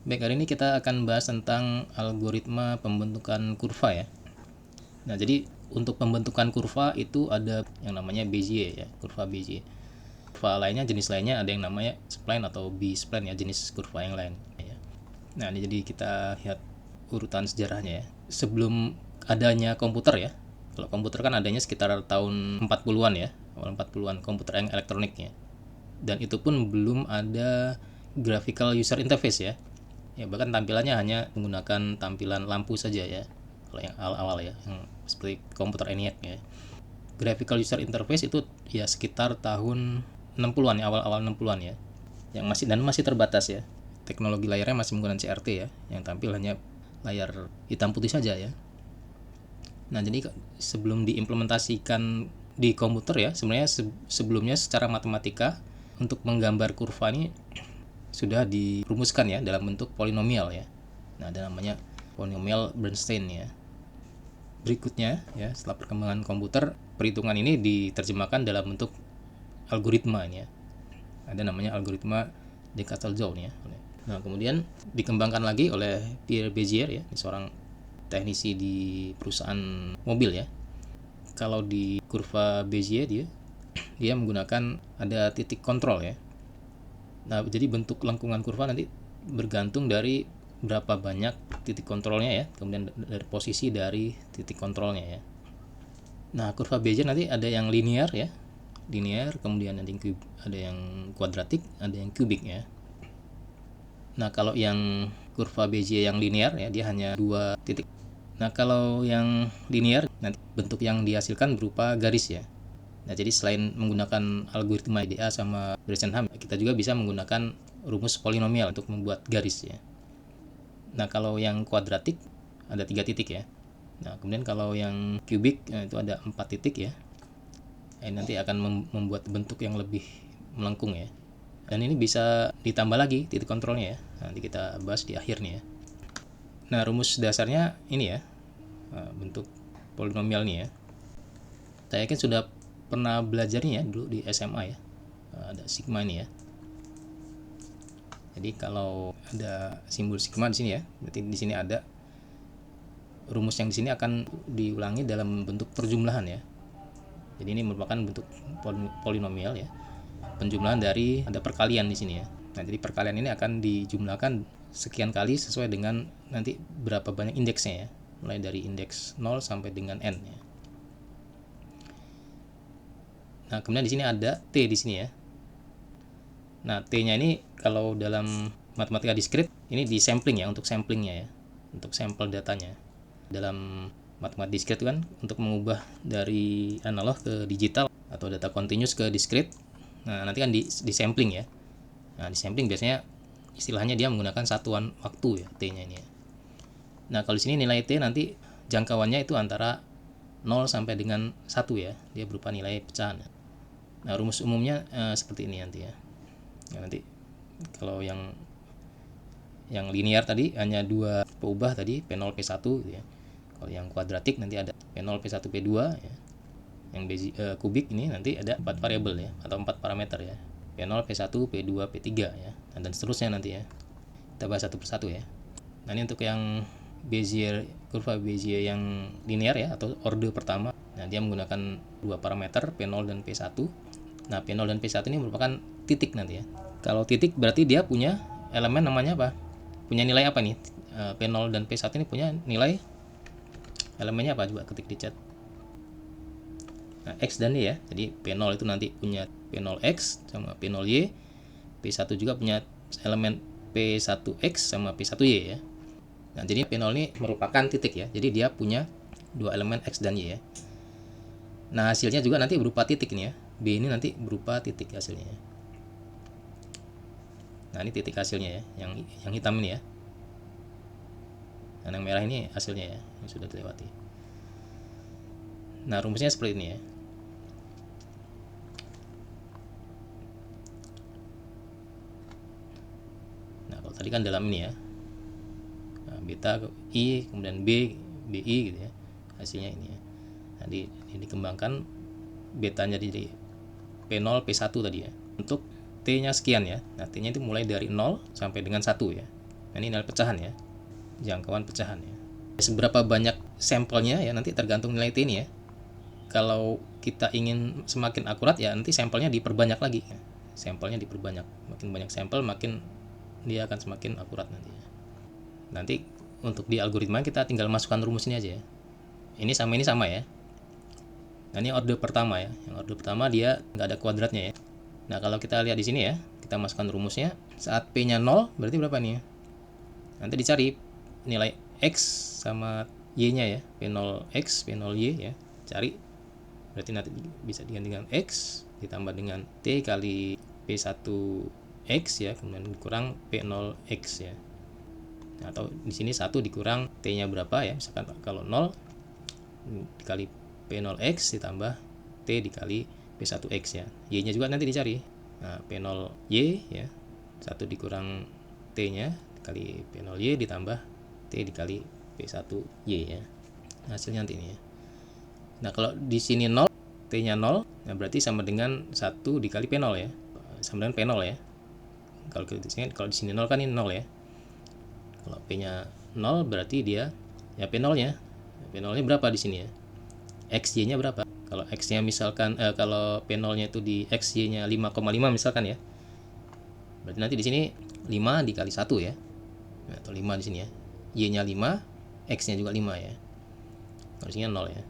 Baik, hari ini kita akan bahas tentang algoritma pembentukan kurva ya. Nah, jadi untuk pembentukan kurva itu ada yang namanya Bezier ya, kurva Bezier. Kurva lainnya, jenis lainnya ada yang namanya spline atau B-spline ya, jenis kurva yang lain ya. Nah, ini jadi kita lihat urutan sejarahnya ya. Sebelum adanya komputer ya. Kalau komputer kan adanya sekitar tahun 40-an ya, awal 40-an, komputer yang elektronik ya. Dan itu pun belum ada graphical user interface ya. Ya, bahkan tampilannya hanya menggunakan tampilan lampu saja ya, kalau yang awal-awal ya, yang seperti komputer ENIAC ya. Graphical user interface itu ya sekitar tahun 60-an ya, awal-awal 60-an ya, yang masih terbatas ya. Teknologi layarnya masih menggunakan CRT ya, yang tampil hanya layar hitam putih saja ya. Nah, jadi sebelum diimplementasikan di komputer ya, sebenarnya sebelumnya secara matematika untuk menggambar kurva ini sudah dirumuskan ya dalam bentuk polinomial ya. Nah, ada namanya polinomial Bernstein ya. Berikutnya ya, setelah perkembangan komputer, perhitungan ini diterjemahkan dalam bentuk algoritma ya. Ada namanya algoritma Descartes-Joule ya. Nah, kemudian dikembangkan lagi oleh Pierre Bezier ya, seorang teknisi di perusahaan mobil ya. Kalau di kurva Bezier dia menggunakan ada titik kontrol ya. Nah, jadi bentuk lengkungan kurva nanti bergantung dari berapa banyak titik kontrolnya ya, kemudian dari posisi dari titik kontrolnya ya. Nah, kurva Bezier nanti ada yang linear ya, linear, kemudian ada yang kuadratik, ada yang kubik ya. Nah, kalau yang kurva Bezier yang linear ya, dia hanya dua titik. Nah, kalau yang linear nanti bentuk yang dihasilkan berupa garis ya. Nah, jadi selain menggunakan algoritma IDA sama Bresenham, kita juga bisa menggunakan rumus polinomial untuk membuat garis ya. Nah, kalau yang kuadratik ada 3 titik ya. Nah, kemudian kalau yang kubik itu ada 4 titik ya. Nanti akan membuat bentuk yang lebih melengkung ya. Dan ini bisa ditambah lagi titik kontrolnya ya. Nanti kita bahas di akhir nih ya. Nah, rumus dasarnya ini ya, bentuk polinomial nih ya. Saya yakin sudah pernah belajarnya ya dulu di SMA ya. Ada sigma ini ya. Jadi kalau ada simbol sigma di sini ya, berarti di sini ada rumus yang di sini akan diulangi dalam bentuk perjumlahan ya. Jadi ini merupakan bentuk polinomial ya. Penjumlahan dari ada perkalian di sini ya. Nah, jadi perkalian ini akan dijumlahkan sekian kali sesuai dengan nanti berapa banyak indeksnya ya. Mulai dari indeks 0 sampai dengan n ya. Nah, kemudian di sini ada T di sini ya. Nah, T-nya ini kalau dalam matematika diskrit ini di sampling ya, untuk samplingnya ya, untuk sampel datanya. Dalam matematika diskrit kan untuk mengubah dari analog ke digital atau data continuous ke diskrit. Nah, nanti kan di sampling ya. Nah, di sampling biasanya istilahnya dia menggunakan satuan waktu ya, T-nya ini ya. Nah, kalau di sini nilai T nanti jangkauannya itu antara 0 sampai dengan 1 ya. Dia berupa nilai pecahan. Nah, rumus umumnya seperti ini nanti ya. Ya, nanti kalau yang linear tadi hanya dua peubah tadi P0 P1 gitu ya. Kalau yang kuadratik nanti ada P0 P1 P2 ya. Yang kubik ini nanti ada 4 variabel ya, atau 4 parameter ya. P0 P1 P2 P3 ya. Dan seterusnya nanti ya. Kita bahas satu persatu ya. Nah, ini untuk yang Bezier, kurva Bezier yang linear ya, atau orde pertama. Nah, dia menggunakan dua parameter P0 dan P1. Nah, P0 dan P1 ini merupakan titik nanti ya. Kalau titik berarti dia punya elemen namanya apa? Punya nilai apa nih? P0 dan P1 ini punya nilai elemennya apa? Coba ketik di chat. Nah, X dan Y ya. Jadi P0 itu nanti punya P0X sama P0Y. P1 juga punya elemen P1X sama P1Y ya. Nah, jadi P0 ini merupakan titik ya. Jadi dia punya dua elemen X dan Y ya. Nah, hasilnya juga nanti berupa titik ini ya. B ini nanti berupa titik hasilnya. Nah, ini titik hasilnya ya, yang hitam ini ya. Nah, yang merah ini hasilnya ya, yang sudah dilewati. Nah, rumusnya seperti ini ya. Nah, kalau tadi kan dalam ini ya. Nah, beta I kemudian B BI gitu ya. Hasilnya ini ya. Nah, ini dikembangkan betanya jadi P0 P1 tadi ya. Untuk T-nya sekian ya. Nah, T-nya itu mulai dari 0 sampai dengan 1 ya. Nah, ini nilai pecahan ya, jangkauan pecahan ya. Seberapa banyak sampelnya ya nanti tergantung nilai T ini ya. Kalau kita ingin semakin akurat ya nanti sampelnya diperbanyak lagi. Sampelnya diperbanyak, makin banyak sampel makin dia akan semakin akurat nanti. Nanti untuk di algoritma kita tinggal masukkan rumus ini aja ya. Ini sama ya. Nah, ini order pertama ya. Yang order pertama dia nggak ada kuadratnya ya. Nah, kalau kita lihat di sini ya, kita masukkan rumusnya. Saat P-nya 0 berarti berapa nih ya? Nanti dicari nilai X sama Y-nya ya. P0X, P0Y ya. Cari. Berarti nanti bisa diganti dengan X ditambah dengan T kali P1X ya, kemudian dikurang P0X ya. Nah, atau di sini 1 dikurang T-nya berapa ya? Misalkan kalau 0 dikali P0X ditambah T dikali P1X ya. Y-nya juga nanti dicari. Nah, P0Y ya. 1 dikurang T-nya dikali P0Y ditambah T dikali P1Y ya. Hasilnya nanti ini ya. Nah, kalau di sini 0, T-nya 0, nah berarti sama dengan 1 dikali P0 ya. Sama dengan P0 ya. Kalau di sini 0 kan ini 0 ya. Kalau P-nya 0 berarti dia ya P0-nya. P0-nya berapa di sini ya? XY-nya berapa? Kalau X-nya misalkan kalau P0-nya itu di XY-nya 5,5 misalkan ya. Berarti nanti di sini 5 dikali 1 ya. Nah, atau 5 di sini ya. Y-nya 5, X-nya juga 5 ya. Kalau di sini 0 ya.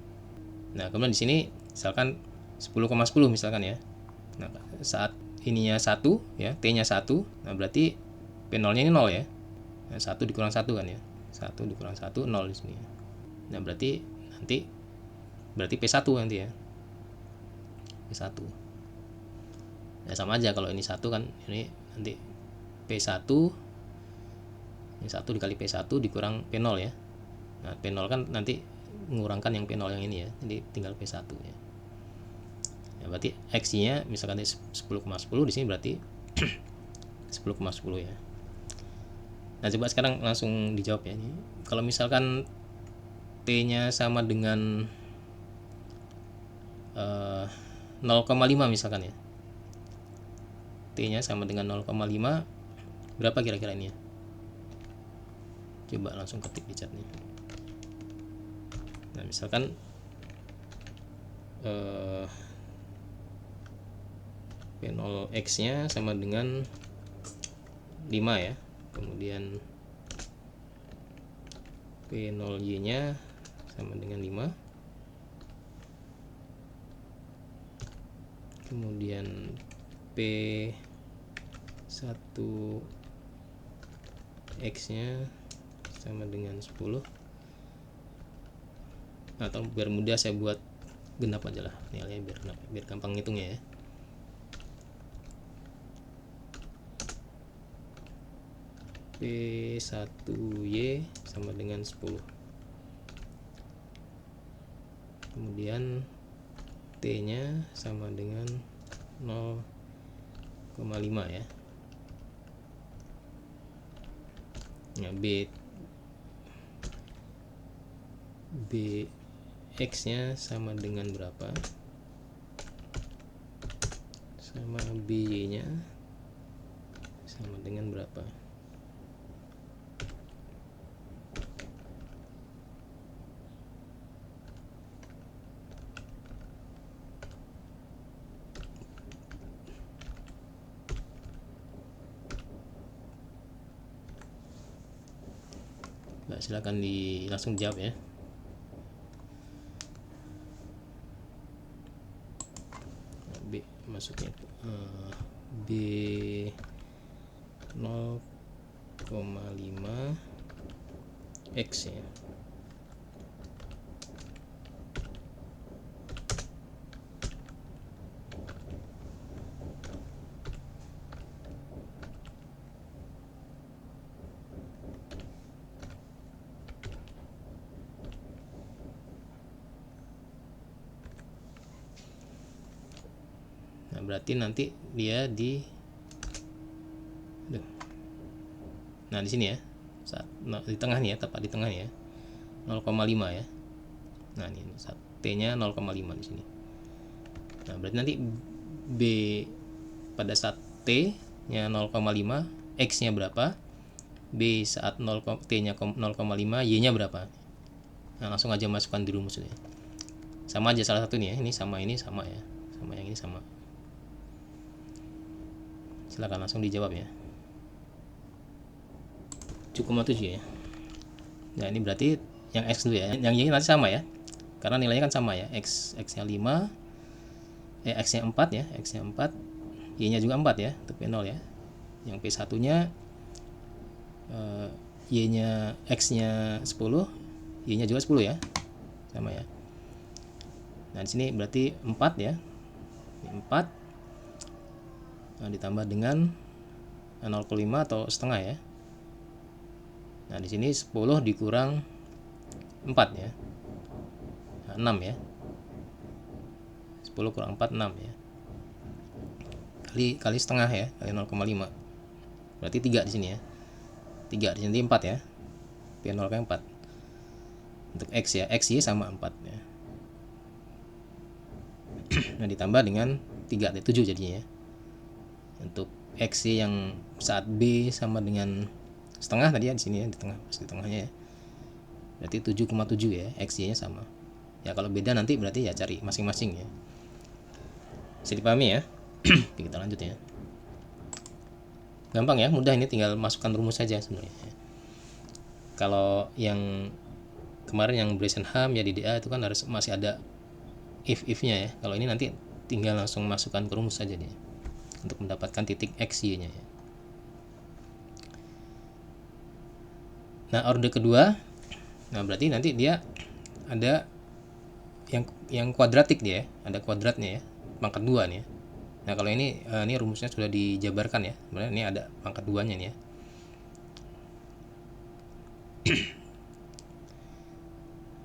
Nah, kemudian di sini misalkan 10,10 misalkan ya. Nah, saat ininya 1 ya, T-nya 1, nah berarti P0-nya ini 0 ya. Nah, 1 dikurang 1 kan ya. 1 dikurang 1 0 di sini ya. Nah, berarti P1 nanti ya. P1. Ya sama aja kalau ini 1 kan, ini nanti P1 ini 1 dikali P1 dikurang P0 ya. Nah, P0 kan nanti mengurangkan yang P0 yang ini ya. Jadi tinggal P1 ya. Ya berarti X-nya misalkan 10,10 di sini berarti 10,10 ya. Nah, coba sekarang langsung dijawab ya. Kalau misalkan T-nya sama dengan 0,5 misalkan ya. T-nya sama dengan 0,5, berapa kira-kira ini ya? Coba langsung ketik di chat nih. Nah, misalkan P0X-nya sama dengan 5 ya. Kemudian P0Y-nya sama dengan 5. Kemudian P1X-nya sama dengan 10. Atau biar mudah saya buat genap aja lah nilainya biar gampang ngitungnya ya. P1Y sama dengan 10. Kemudian T-nya sama dengan 0,5 ya. Nah, X-nya sama dengan berapa? Sama BY-nya sama dengan berapa? Nah, silakan langsung jawab ya. Masuknya B 0,5 X ya. Nah, berarti nanti dia di sini ya. Di tengah nih ya, tepat di tengah ya. 0,5 ya. Nah, ini T-nya 0,5 di sini. Nah, berarti nanti pada saat T-nya 0,5, X-nya berapa? B saat 0, T-nya 0,5, Y-nya berapa. Nah, langsung aja masukkan di rumus ini. Sama aja salah satu nih ya, ini sama ya, sama yang ini sama. Silakan langsung dijawab ya. 7,7 ya. Nah, ini berarti yang X dulu ya. Yang Y nanti sama ya. Karena nilainya kan sama ya. X-nya 5, X-nya 4 ya, X-nya 4, Y-nya juga 4 ya, untuk P0 ya. Yang P1-nya Y-nya, X-nya 10, Y-nya juga 10 ya. Sama ya. Nah, di sini berarti 4 ya. 4 ditambah dengan 0,5 atau setengah ya. Nah, di sini 10 dikurang 4 ya. Nah, 6 ya. 10 kurang 4, 6 ya. Kali setengah ya, kali 0,5. Berarti 3 di sini ya. 3 di sini 4 ya. P0 kan 4. Untuk X ya, XY sama 4 ya. Nah, ditambah dengan 3, 7 jadinya ya. Untuk XY yang saat B sama dengan setengah tadi ya, di sini ya, di tengah, pas di tengahnya ya. Berarti 7,7 ya, XY-nya sama. Ya kalau beda nanti berarti ya cari masing-masing ya. Bisa dipahami ya? Oke, kita lanjut ya. Gampang ya, mudah, ini tinggal masukkan rumus saja sebenarnya. Kalau yang kemarin yang Bresenham ya di DA itu kan harus masih ada if-nya ya. Kalau ini nanti tinggal langsung masukkan ke rumus saja dia untuk mendapatkan titik X, Y-nya ya. Nah, orde kedua, nah berarti nanti dia ada yang kuadratik dia, ada kuadratnya ya, pangkat 2 nih ya. Nah, kalau ini rumusnya sudah dijabarkan ya. Sebenarnya ini ada pangkat 2-nya nih ya.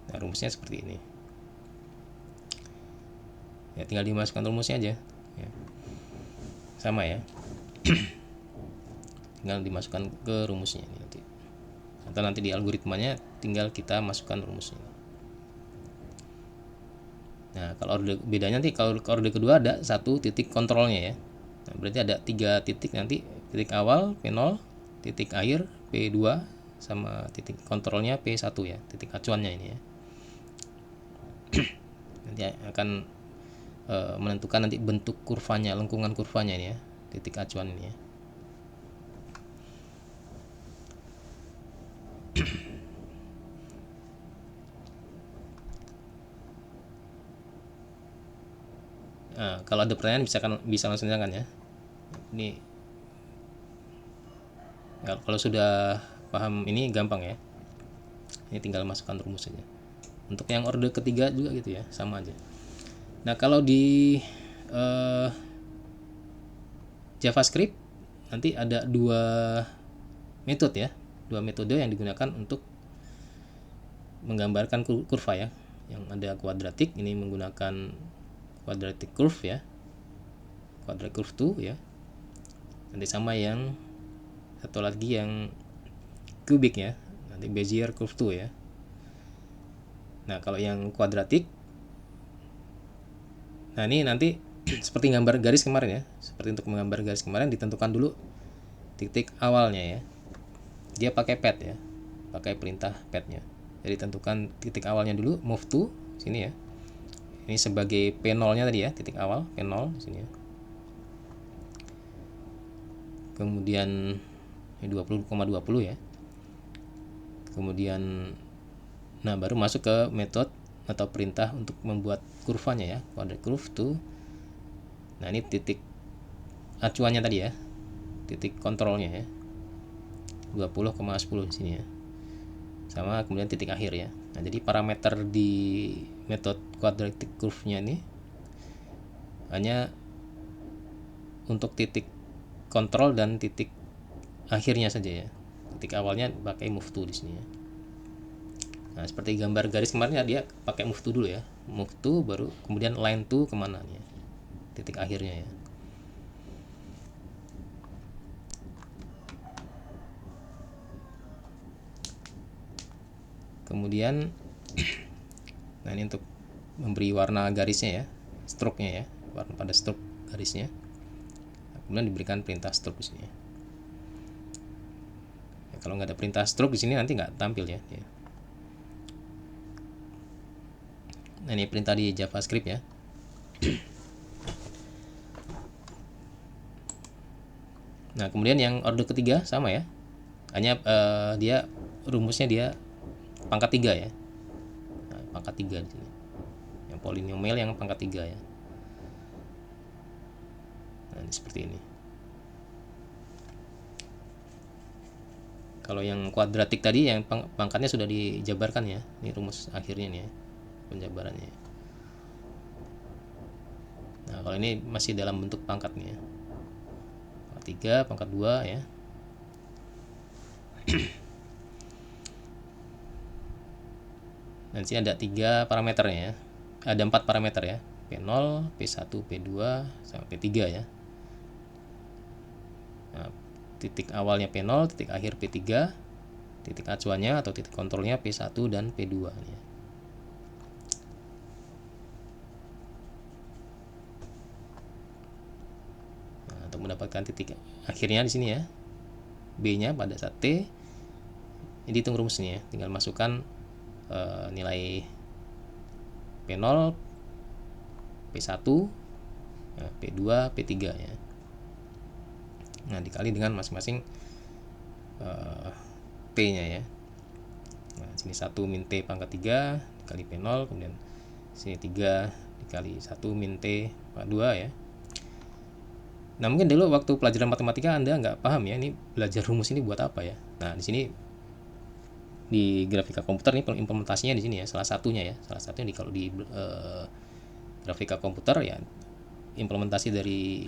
Nah, rumusnya seperti ini. Ya, tinggal dimasukkan rumusnya aja. Ya. Sama ya. Tinggal dimasukkan ke rumusnya nanti. Atau nanti di algoritmanya tinggal kita masukkan rumusnya. Nah, kalau bedanya nanti kalau orde kedua ada satu titik kontrolnya ya. Nah, berarti ada 3 titik nanti, titik awal P0, titik akhir P2, sama titik kontrolnya P1 ya, titik acuannya ini ya. Nanti akan menentukan nanti bentuk kurvanya, lengkungan kurvanya ini ya, titik acuan ini ya. Nah, kalau ada pertanyaan bisa langsung tanyakan ya. Ini ya, kalau sudah paham ini gampang ya. Ini tinggal masukkan rumus saja. Untuk yang orde ketiga juga gitu ya, sama aja. Nah, kalau di JavaScript nanti ada 2 metode ya, 2 metode yang digunakan untuk menggambarkan kurva ya. Yang ada kuadratik, ini menggunakan quadratic curve ya, quadratic curve 2 ya. Nanti sama yang satu lagi yang kubik ya, nanti Bezier curve 2 ya. Nah, kalau yang kuadratik, nah ini nanti seperti gambar garis kemarin ya, seperti untuk menggambar garis kemarin ditentukan dulu titik awalnya ya. Dia pakai pad ya, pakai perintah padnya. Jadi tentukan titik awalnya dulu, move to sini ya. Ini sebagai P0-nya tadi ya, titik awal P0 di sini ya. Kemudian 20,20 ya. Kemudian nah baru masuk ke metode atau perintah untuk membuat kurvanya ya, quadratic curve 2. Nah, ini titik acuannya tadi ya, titik kontrolnya ya, 20,10 di sini ya. Sama kemudian titik akhir ya. Nah, jadi parameter di metode quadratic curve-nya ini hanya untuk titik kontrol dan titik akhirnya saja ya. Titik awalnya pakai move to di sini ya. Nah, seperti gambar garis kemarin ya, dia pakai move to dulu ya. Move to baru kemudian line to kemana ya, titik akhirnya ya. Kemudian nah, ini untuk memberi warna garisnya ya, stroke-nya ya, warna pada stroke garisnya. Nah, kemudian diberikan perintah stroke di sini ya. Kalau nggak ada perintah stroke di sini nanti nggak tampil ya. Nah, ini perintah di JavaScript ya. Nah, kemudian yang order ketiga sama ya. Hanya dia rumusnya dia pangkat 3 ya. Nah, pangkat 3 di sini. Yang polinomial yang pangkat 3 ya. Nah, ini seperti ini. Kalau yang kuadratik tadi yang pangkatnya sudah dijabarkan ya. Ini rumus akhirnya nih ya, penjabarannya. Nah, kalau ini masih dalam bentuk pangkatnya. Pangkat 3, pangkat 2 ya. Dan sini ada 3 parameternya ya. Ada 4 parameter ya. P0, P1, P2 sampai P3 ya. Nah, titik awalnya P0, titik akhir P3, titik acuannya atau titik kontrolnya P1 dan P2 ya. Nah, untuk mendapatkan titik akhirnya di sini ya, B-nya pada saat T, ini hitung rumusnya ya, tinggal masukkan nilai P0, P1, P2, P3 ya. Nah, dikali dengan masing-masing T-nya ya. Nah, sini 1 min T pangkat 3 dikali P0, kemudian sini 3 dikali 1 min T pangkat 2 ya. Nah, mungkin dulu waktu pelajaran matematika Anda nggak paham ya, ini belajar rumus ini buat apa ya. Nah, di sini di grafika komputer ini implementasinya di sini ya, salah satunya di kalau di grafika komputer ya, implementasi dari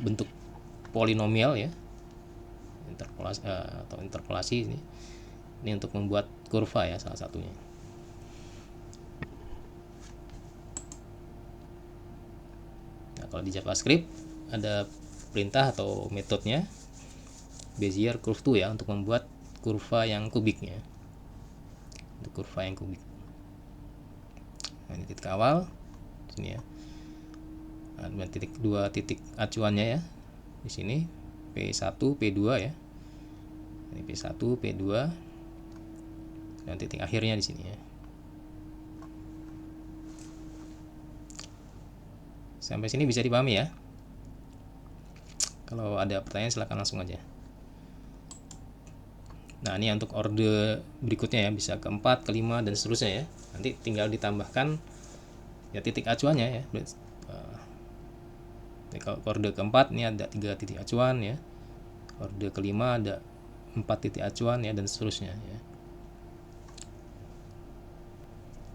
bentuk polinomial ya, interpolasi atau interpolasi ini untuk membuat kurva ya, salah satunya. Nah, kalau di JavaScript ada perintah atau metodenya Bezier curve to ya, untuk membuat kurva yang kubiknya, untuk kurva yang kubik. Nah, ini titik awal sini ya. Nah, titik 2 titik acuannya ya di sini P1 P2 ya. Ini P1 P2 dan titik akhirnya di sini ya. Sampai sini bisa dipahami ya. Kalau ada pertanyaan silahkan langsung aja. Nah, ini untuk orde berikutnya ya, bisa ke-4, ke-5 dan seterusnya ya. Nanti tinggal ditambahkan ya titik acuannya ya. Kalau orde ke-4 ini ada 3 titik acuan ya. Orde ke-5 ada 4 titik acuan ya, dan seterusnya ya.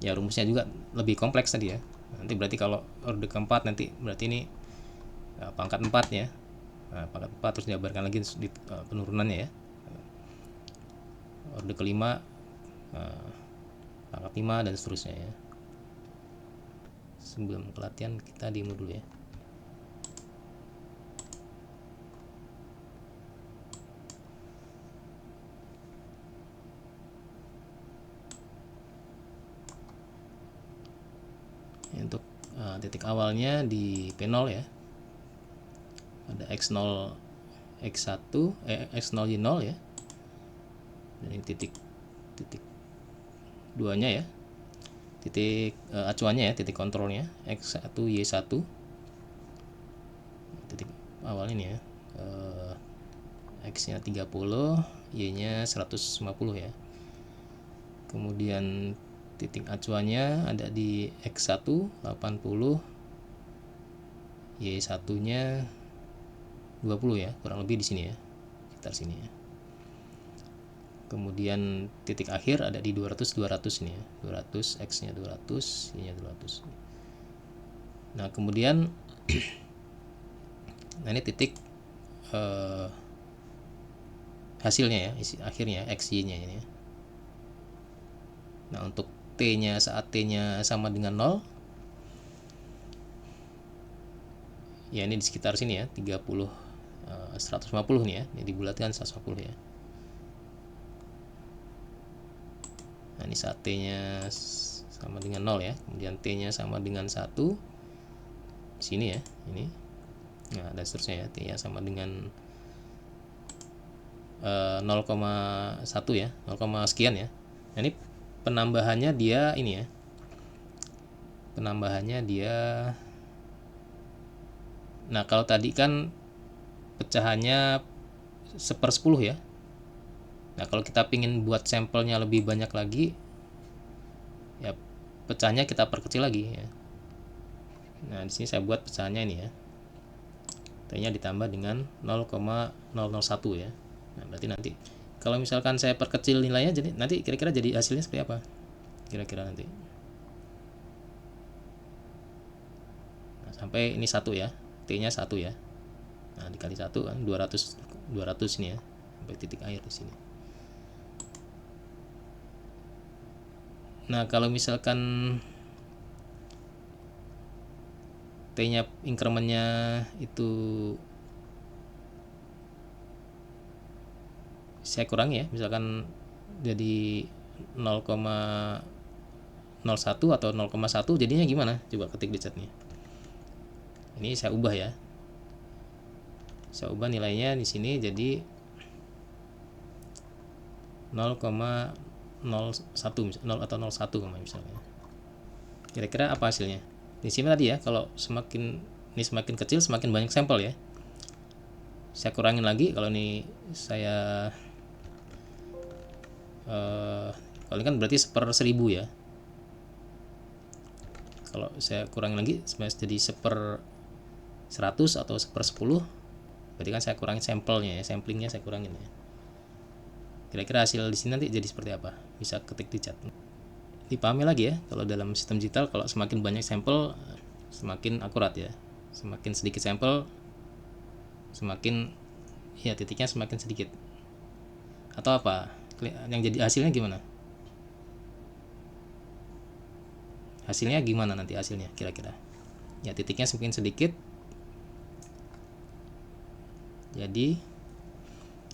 Ya, rumusnya juga lebih kompleks tadi ya. Nanti berarti kalau orde ke-4 nanti berarti ini pangkat 4 ya. Nah, pangkat 4 terus dijabarkan lagi di penurunannya ya. Orde ke-5 pangkat 5 dan seterusnya ya. Sebelum pelatihan kita demo dulu ya. Untuk titik awalnya di P0 ya, ada X0 X1 X0 Y0 ya, dan ini titik 2 nya ya, titik acuannya ya, titik kontrolnya X1 Y1, titik awal ini ya, X nya 30, Y nya 150 ya. Kemudian titik acuannya ada di X1 80, Y1 nya 20 ya, kurang lebih di sini ya, sekitar sini ya. Kemudian titik akhir ada di 200 ini ya, 200, X nya 200, Y nya 200. Nah, kemudian nah ini titik hasilnya ya, akhirnya X Y nya ini ya. Nah, untuk T nya saat T nya sama dengan 0 ya, ini di sekitar sini ya, 30 150 nih ya, ini dibulatkan 150 ya. Nah, ini saat T nya sama dengan 0 ya, kemudian T nya sama dengan 1 sini ya, ini. Nah, dan seterusnya ya, T nya sama dengan 0,1 ya, 0, sekian ya. Nah, ini penambahannya dia ini ya, penambahannya dia. Nah, kalau tadi kan pecahannya 1/10 ya. Nah, kalau kita pingin buat sampelnya lebih banyak lagi, ya pecahnya kita perkecil lagi ya. Nah, di sini saya buat pecahannya ini ya. T-nya ditambah dengan 0,001 ya. Nah, berarti nanti kalau misalkan saya perkecil nilainya, jadi nanti kira-kira jadi hasilnya seperti apa? Kira-kira nanti. Nah, sampai ini 1 ya. T-nya 1 ya. Nah, dikali 1 kan 200 ini ya. Sampai titik akhir di sini. Nah, kalau misalkan T-nya incrementnya itu saya kurangi ya, misalkan jadi 0,01 atau 0,1, jadinya gimana? Coba ketik di chatnya. Ini saya ubah ya. Saya ubah nilainya di sini jadi 0,01 atau 01 misalnya. Kira-kira apa hasilnya? Di sini tadi ya, kalau ini semakin kecil semakin banyak sampel ya. Saya kurangin lagi, kalau ini saya kalau ini kan berarti 1/1000 ya. Kalau saya kurangin lagi jadi 1/100 atau 1/10, berarti kan saya kurangin sampelnya ya, samplingnya saya kurangin ya. Kira-kira hasil di sini nanti jadi seperti apa? Bisa ketik di chat. Dipahami lagi ya, kalau dalam sistem digital kalau semakin banyak sampel semakin akurat ya. Semakin sedikit sampel semakin ya titiknya semakin sedikit. Atau apa? Yang jadi hasilnya gimana? Hasilnya gimana nanti hasilnya kira-kira? Ya titiknya semakin sedikit. Jadi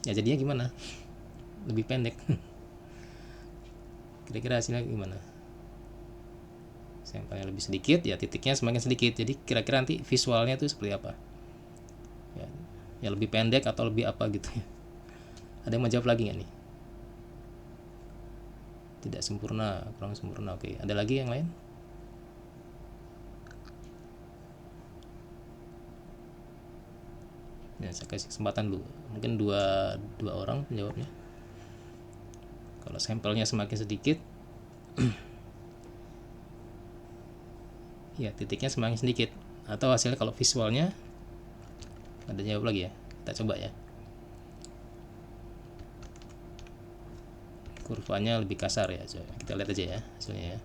ya jadinya gimana? Lebih pendek. Kira-kira hasilnya gimana? Sampelnya lebih sedikit, ya titiknya semakin sedikit. Jadi kira-kira nanti visualnya itu seperti apa? Ya lebih pendek atau lebih apa gitu ya. Ada yang mau jawab lagi nggak nih? Tidak sempurna, kurang sempurna. Oke, ada lagi yang lain? Ya, saya kasih kesempatan dulu. Mungkin dua orang menjawabnya. Kalau sampelnya semakin sedikit, ya titiknya semakin sedikit. Atau hasilnya kalau visualnya, ada jawab lagi ya. Kita coba ya. Kurvanya lebih kasar ya. Coba kita lihat aja ya hasilnya ya.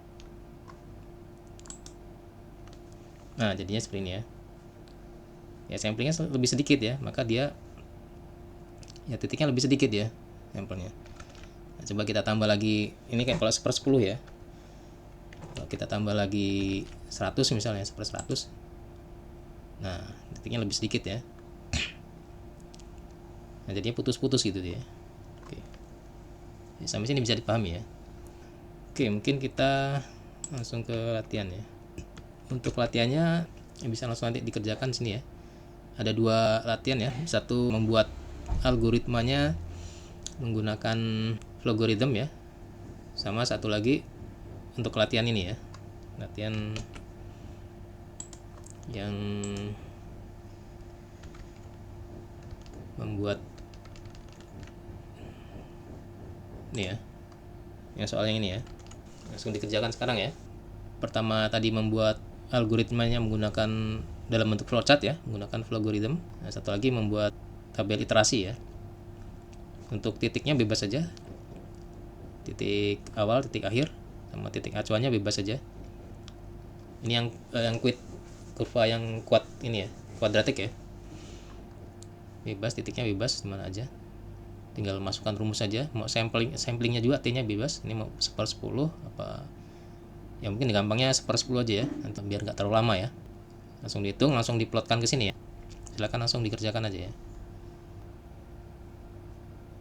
Nah, jadinya seperti ini ya. Ya samplingnya lebih sedikit ya, maka dia ya titiknya lebih sedikit ya sampelnya. Nah, coba kita tambah lagi, ini kayak kalau 1/10 ya. Kalau kita tambah lagi 100 misalnya, 1/100. Nah, titiknya lebih sedikit ya. Nah, jadinya putus-putus gitu dia. Oke. Ya, sampai sini bisa dipahami ya. Oke, mungkin kita langsung ke latihan ya. Untuk latihannya bisa langsung nanti dikerjakan sini ya. Ada 2 latihan ya. Satu membuat algoritmanya menggunakan logarithm ya. Sama satu lagi untuk latihan ini ya. Latihan yang membuat ini ya. Yang soal yang ini ya. Langsung dikerjakan sekarang ya. Pertama tadi membuat algoritmanya menggunakan dalam bentuk flowchart ya, menggunakan logarithm. Nah, satu lagi membuat tabel iterasi ya. Untuk titiknya bebas saja. Titik awal, titik akhir, sama titik acuannya bebas saja. Ini yang kurva yang kuat ini ya, kuadratik ya. Bebas, titiknya bebas dimana aja. Tinggal masukkan rumus saja. Mau samplingnya juga T-nya bebas. Ini mau 1/10 apa? Ya mungkin gampangnya 1/10 aja ya, nanti biar nggak terlalu lama ya. Langsung dihitung, langsung diplotkan ke sini ya. Silakan langsung dikerjakan aja ya.